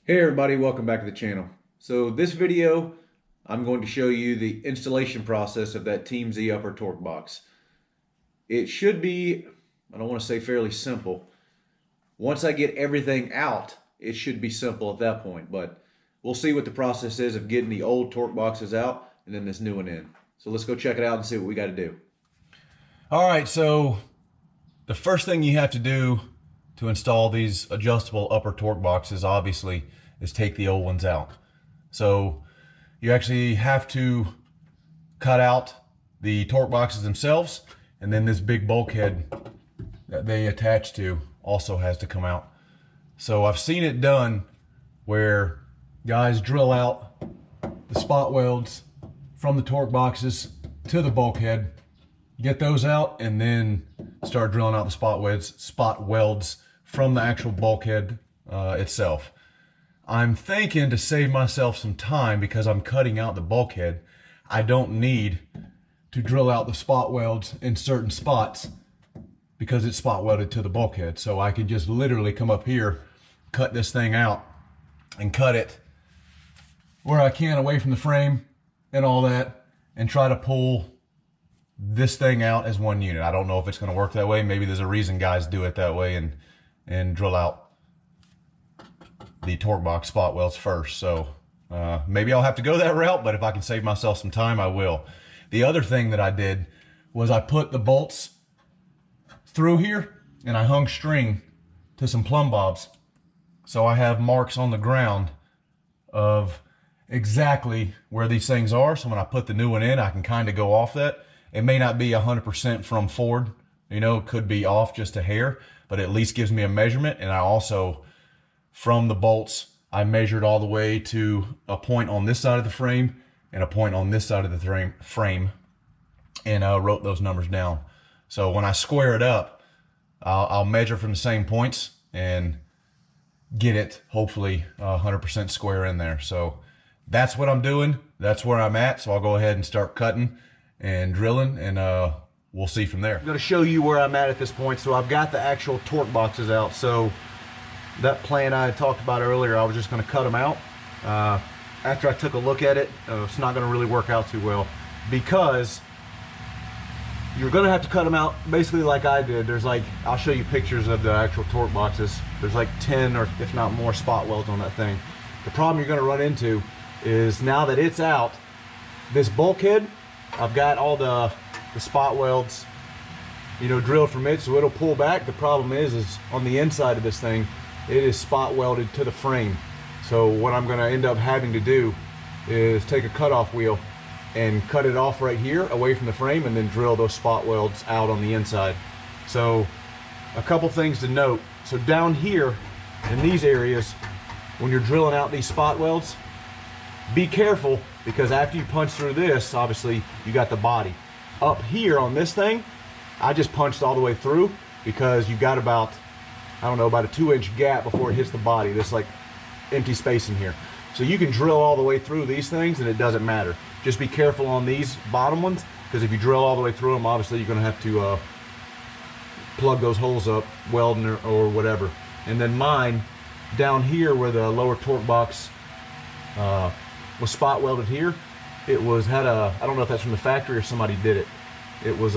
Hey everybody, welcome back to the channel. So this video, I'm going to show you the installation process of that Team Z upper torque box. It should be, I don't want to say fairly simple. Once I get everything out, it should be simple at that point, but we'll see what the process is of getting the old torque boxes out and then this new one in. So let's go check it out and see what we got to do. All right, so the first thing you have to do to install these adjustable upper torque boxes, obviously, is take the old ones out. So you actually have to cut out the torque boxes themselves, and then this big bulkhead that they attach to also has to come out. So I've seen it done where guys drill out the spot welds from the torque boxes to the bulkhead, get those out, and then start drilling out the spot welds from the actual bulkhead itself. I'm thinking to save myself some time, because I'm cutting out the bulkhead, I don't need to drill out the spot welds in certain spots because it's spot welded to the bulkhead. So I can just literally come up here, cut this thing out, and cut it where I can away from the frame and all that, and try to pull this thing out as one unit. I don't know if it's going to work that way. Maybe there's a reason guys do it that way and drill out the torque box spot welds first. So maybe I'll have to go that route, but if I can save myself some time, I will. The other thing that I did was I put the bolts through here and I hung string to some plumb bobs. So I have marks on the ground of exactly where these things are. So when I put the new one in, I can kind of go off that. It may not be 100% from Ford, it could be off just a hair, but at least gives me a measurement. And I also, from the bolts, I measured all the way to a point on this side of the frame and a point on this side of the frame, and I wrote those numbers down. So when I square it up, I'll measure from the same points and get it hopefully 100% square in there. So that's what I'm doing. That's where I'm at. So I'll go ahead and start cutting and drilling, and we'll see from there. I'm going to show you where I'm at this point. So I've got the actual torque boxes out. So that plan I had talked about earlier, I was just going to cut them out. After I took a look at it, it's not going to really work out too well, because you're going to have to cut them out basically like I did. There's like, I'll show you pictures of the actual torque boxes. There's like 10 or if not more spot welds on that thing. The problem you're going to run into is, now that it's out, this bulkhead, I've got all the spot welds drilled from it, so it'll pull back. The problem is on the inside of this thing, it is spot welded to the frame. So what I'm going to end up having to do is take a cutoff wheel and cut it off right here away from the frame, and then drill those spot welds out on the inside. So a couple things to note. So down here in these areas, when you're drilling out these spot welds, be careful, because after you punch through this, obviously you got the body. Up here on this thing, I just punched all the way through, because you got about, I don't know, about a 2-inch gap before it hits the body. This like empty space in here. So you can drill all the way through these things and it doesn't matter. Just be careful on these bottom ones, because if you drill all the way through them, obviously you're going to have to plug those holes up, welding or whatever. And then mine, down here where the lower torque box was spot welded here, I don't know if that's from the factory or somebody did it. It was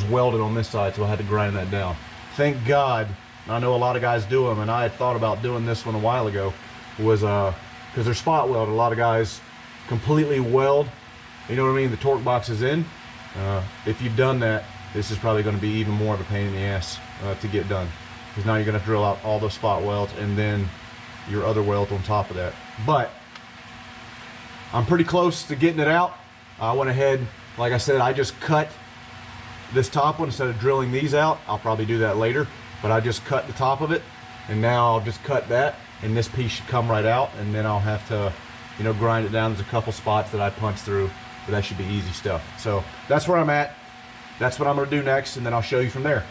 welded on this side, so I had to grind that down. Thank God. I know a lot of guys do them, and I had thought about doing this one a while ago, was because they're spot welded. A lot of guys completely weld, the torque box is in. If you've done that, this is probably going to be even more of a pain in the ass to get done, because now you're going to drill out all those spot welds and then your other weld on top of that. But I'm pretty close to getting it out. I went ahead, like I said, I just cut this top one instead of drilling these out. I'll probably do that later, but I just cut the top of it, and now I'll just cut that, and this piece should come right out, and then I'll have to grind it down. There's a couple spots that I punched through, but that should be easy stuff. So that's where I'm at. That's what I'm going to do next, and then I'll show you from there.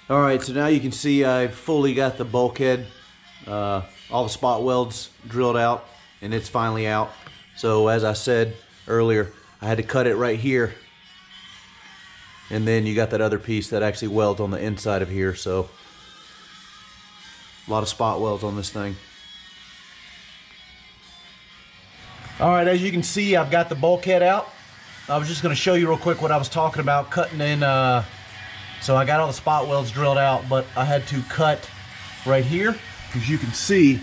All right, so now you can see I fully got the bulkhead, all the spot welds drilled out, and it's finally out. So as I said earlier, I had to cut it right here, and then you got that other piece that actually welds on the inside of here. So A lot of spot welds on this thing. All right, as you can see, I've got the bulkhead out. I was just going to show you real quick what I was talking about, cutting in. So I got all the spot welds drilled out, but I had to cut right here. As you can see,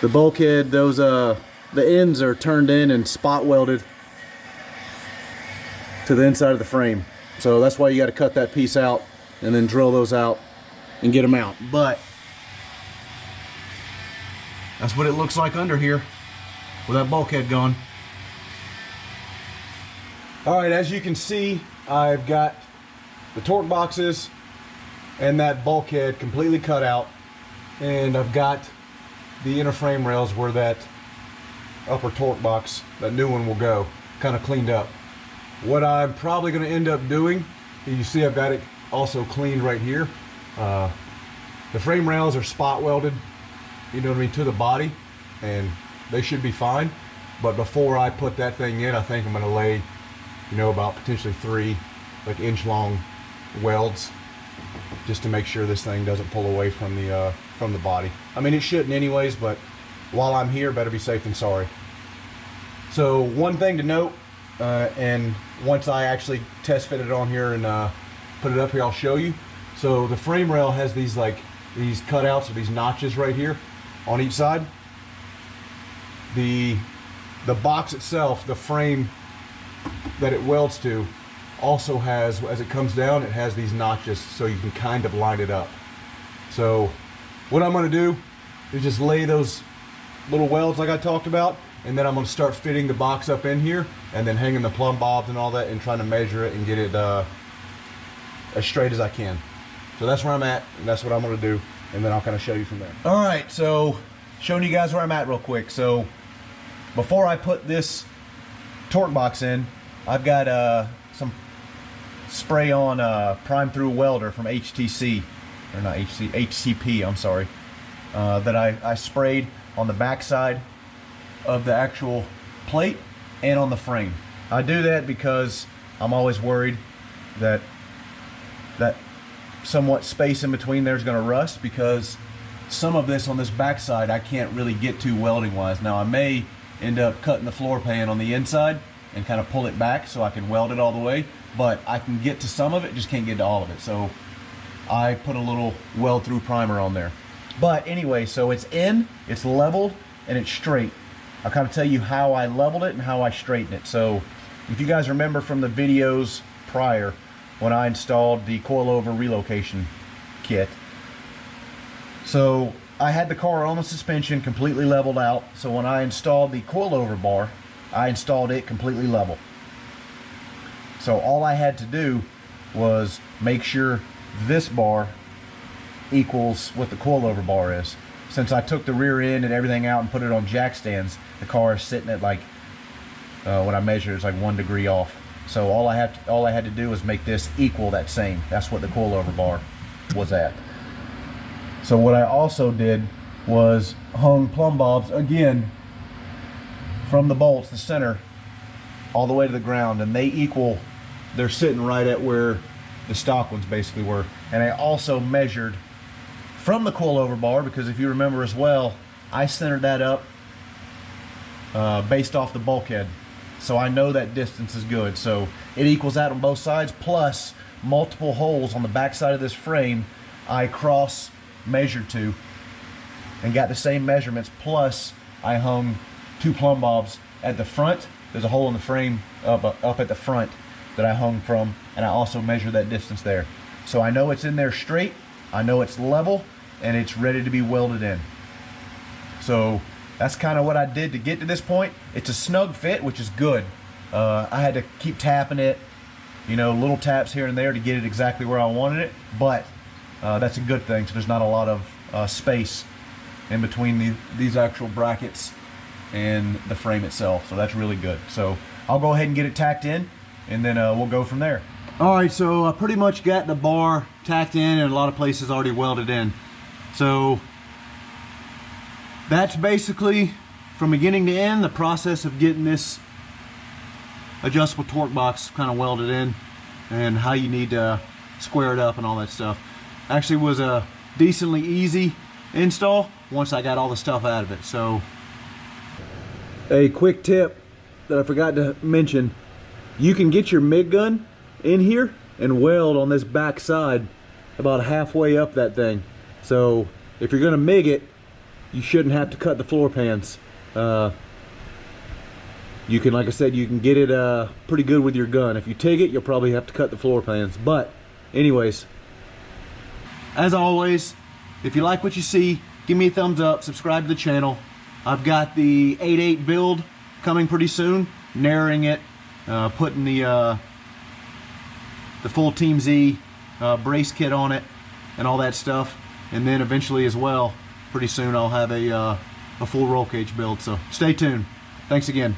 the bulkhead, those the ends are turned in and spot welded to the inside of the frame. So that's why you got to cut that piece out and then drill those out and get them out. But that's what it looks like under here with that bulkhead gone. All right, as you can see, I've got the torque boxes and that bulkhead completely cut out, and I've got the inner frame rails where that upper torque box, that new one, will go, kind of cleaned up. What I'm probably going to end up doing, you see I've got it also cleaned right here. The frame rails are spot welded, you know what I mean, to the body, and they should be fine. But before I put that thing in, I think I'm going to lay, you know, about potentially 3 like inch-long welds, just to make sure this thing doesn't pull away from the body. I mean, it shouldn't anyways, but while I'm here, better be safe than sorry. So one thing to note, and once I actually test fit it on here and put it up here, I'll show you. So the frame rail has these cutouts or these notches right here on each side. The box itself, the frame that it welds to, also has, as it comes down, it has these notches so you can kind of line it up. So what I'm going to do is just lay those little welds like I talked about, and then I'm going to start fitting the box up in here and then hanging the plumb bobs and all that and trying to measure it and get it as straight as I can. So that's where I'm at, and that's what I'm going to do, and then I'll kind of show you from there. All right, so showing you guys where I'm at real quick. So before I put this torque box in, I've got some spray on prime through welder from HTC, or not HTC, HCP, I'm sorry, that I sprayed on the back side of the actual plate and on the frame. I do that because I'm always worried that that somewhat space in between there is going to rust, because some of this on this back side I can't really get to welding wise. Now I may end up cutting the floor pan on the inside and kind of pull it back so I can weld it all the way, but I can get to some of it, just can't get to all of it. So I put a little weld through primer on there. But anyway, so it's in, it's leveled, and it's straight. I'll kind of tell you how I leveled it and how I straightened it. So if you guys remember from the videos prior, when I installed the coilover relocation kit, so I had the car on the suspension completely leveled out. So when I installed the coilover bar, I installed it completely level. So all I had to do was make sure this bar equals what the coilover bar is. Since I took the rear end and everything out and put it on jack stands, the car is sitting at like, when I measured, it's like 1 degree off. So all I had to do was make this equal that same. That's what the coilover bar was at. So what I also did was hung plumb bobs again from the bolts, the center, all the way to the ground, and they equal, they're sitting right at where the stock ones basically were. And I also measured from the coilover bar, because if you remember as well, I centered that up based off the bulkhead. So I know that distance is good. So it equals out on both sides, plus multiple holes on the back side of this frame I cross measured to and got the same measurements, plus I hung 2 plumb bobs at the front. There's a hole in the frame up at the front that I hung from, and I also measured that distance there. So I know it's in there straight, I know it's level, and it's ready to be welded in. So that's kind of what I did to get to this point. It's a snug fit, which is good. I had to keep tapping it, you know, little taps here and there to get it exactly where I wanted it, but that's a good thing. So there's not a lot of space in between these actual brackets and the frame itself, so that's really good. So I'll go ahead and get it tacked in, and then we'll go from there. All right, so I pretty much got the bar tacked in, and a lot of places already welded in. So that's basically, from beginning to end, the process of getting this adjustable torque box kind of welded in, and how you need to square it up and all that stuff. Actually was a decently easy install once I got all the stuff out of it. So a quick tip that I forgot to mention, you can get your MIG gun in here and weld on this back side about halfway up that thing. So if you're gonna MIG it, you shouldn't have to cut the floor pans. You can, like I said, you can get it pretty good with your gun. If you TIG it, you'll probably have to cut the floor pans. But anyways, as always, if you like what you see, give me a thumbs up, subscribe to the channel. I've got the 8.8 build coming pretty soon, narrowing it, putting the full Team Z brace kit on it and all that stuff. And then eventually as well, pretty soon I'll have a full roll cage build. So stay tuned. Thanks again.